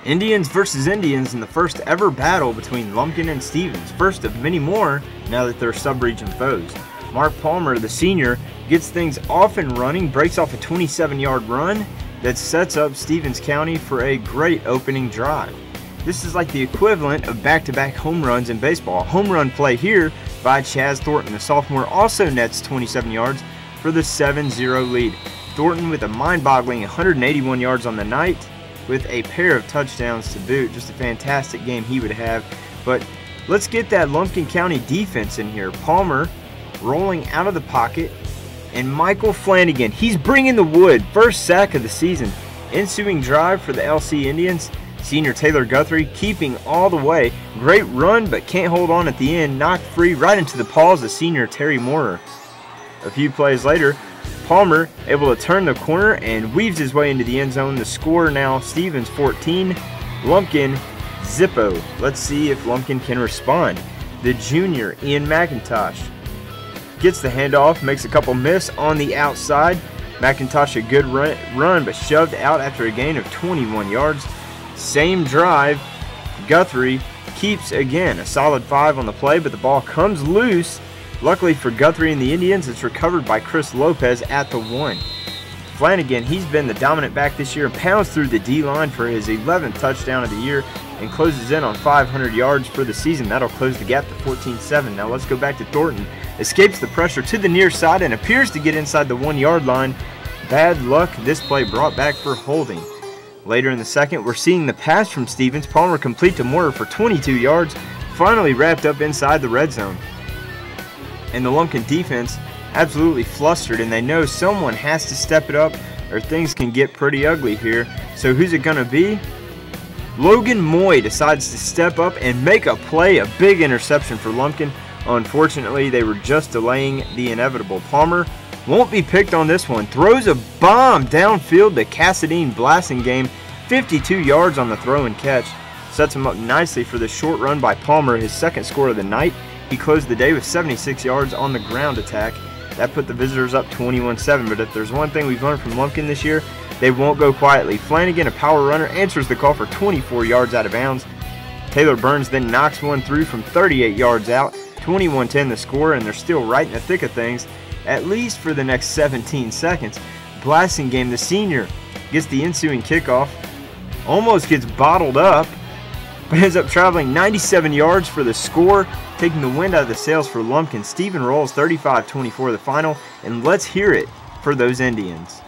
Indians versus Indians in the first ever battle between Lumpkin and Stevens, first of many more now that they're sub-region foes. Mark Palmer, the senior, gets things off and running, breaks off a 27-yard run that sets up Stevens County for a great opening drive. This is like the equivalent of back-to-back home runs in baseball. A home run play here by Chaz Thornton, the sophomore, also nets 27 yards for the 7-0 lead. Thornton with a mind-boggling 181 yards on the night, with a pair of touchdowns to boot. Just a fantastic game he would have. But let's get that Lumpkin County defense in here. Palmer rolling out of the pocket, and Michael Flanagan, he's bringing the wood. First sack of the season. Ensuing drive for the LC Indians. Senior Taylor Guthrie keeping all the way. Great run, but can't hold on at the end. Knocked free right into the paws of senior Terry Moorer. A few plays later, Palmer able to turn the corner and weaves his way into the end zone. The score now Stevens 14, Lumpkin Zippo. Let's see if Lumpkin can respond. The junior Ian McIntosh gets the handoff, makes a couple miss on the outside. McIntosh a good run but shoved out after a gain of 21 yards. Same drive, Guthrie keeps again a solid 5 on the play, but the ball comes loose. Luckily for Guthrie and the Indians, it's recovered by Chris Lopez at the 1. Flanagan, he's been the dominant back this year and pounds through the D-line for his 11th touchdown of the year and closes in on 500 yards for the season. That'll close the gap to 14-7. Now let's go back to Thornton. Escapes the pressure to the near side and appears to get inside the 1-yard line. Bad luck, this play brought back for holding. Later in the second, we're seeing the pass from Stevens. Palmer complete to Moorer for 22 yards, finally wrapped up inside the red zone. And the Lumpkin defense absolutely flustered, and they know someone has to step it up or things can get pretty ugly here. So who's it going to be? Logan Moy decides to step up and make a play, a big interception for Lumpkin. Unfortunately, they were just delaying the inevitable. Palmer won't be picked on this one. Throws a bomb downfield to Cassadine Blassingame, 52 yards on the throw and catch. Sets him up nicely for the short run by Palmer, his second score of the night. He closed the day with 76 yards on the ground attack. That put the visitors up 21-7, but if there's one thing we've learned from Lumpkin this year, they won't go quietly. Flanagan, a power runner, answers the call for 24 yards out of bounds. Taylor Burns then knocks one through from 38 yards out. 21-10 the score, and they're still right in the thick of things, at least for the next 17 seconds. Blassingame, the senior, gets the ensuing kickoff, almost gets bottled up, but ends up traveling 97 yards for the score, taking the wind out of the sails for Lumpkin. Stephen rolls 35-24 the final, and let's hear it for those Indians.